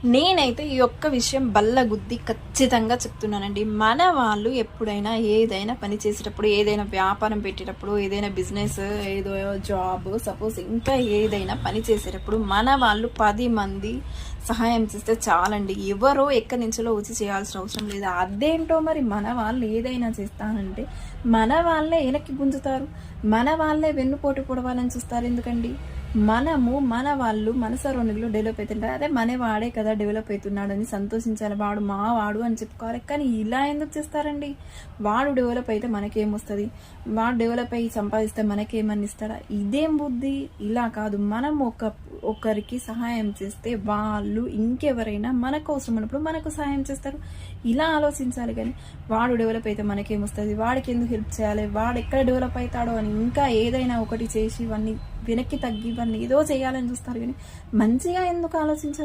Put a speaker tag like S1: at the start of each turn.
S1: నేనైతే ఈ ఒక్క విషయం బల్లగుద్ది ఖచ్చితంగా చెప్తున్నానండి. మన వాళ్ళు ఎప్పుడైనా ఏదైనా పని చేసేటప్పుడు, ఏదైనా వ్యాపారం పెట్టేటప్పుడు, ఏదైనా బిజినెస్, ఏదో జాబ్, సపోజ్ ఇంకా ఏదైనా పని చేసేటప్పుడు మన వాళ్ళు 10 మంది సహాయం చేస్తే చాలండి. ఎవరో ఎక్కడి నుంచో వచ్చి చేయాల్సిన అవసరం లేదు. అదేంటో మరి మన వాళ్ళు ఏదైనా చేస్తానంటే మన వాళ్ళే వెనక్కి గుంజుతారు, మన వాళ్ళే వెన్నుపోటు పొడవాలని చూస్తారు. ఎందుకండి? మన వాళ్ళు మన సరౌండింగ్లో డెవలప్ అవుతుంటారు. అదే వాడే కదా డెవలప్ అవుతున్నాడు అని సంతోషించాలి. వాడు మా వాడు అని చెప్పుకోవాలి. కానీ ఇలా ఎందుకు చేస్తారండి? వాడు డెవలప్ అయితే మనకేమొస్తుంది? వాడు డెవలప్ అయ్యి సంపాదిస్తే మనకేమని ఇస్తాడా? ఇదేం బుద్ధి? ఇలా కాదు. మనం ఒకరికి సహాయం చేస్తే వాళ్ళు ఇంకెవరైనా మనకు అవసరం ఉన్నప్పుడు మనకు సహాయం చేస్తారు. ఇలా ఆలోచించాలి. కానీ వాడు డెవలప్ అయితే మనకేమొస్తుంది, వాడికి ఎందుకు హెల్ప్ చేయాలి, వాడు ఎక్కడ డెవలప్ అవుతాడో అని ఇంకా ఏదైనా ఒకటి చేసి ఇవన్నీ వెనక్కి తగ్గి ఇవన్నీ ఏదో చేయాలని చూస్తారు. కానీ మంచిగా ఎందుకు ఆలోచించరు?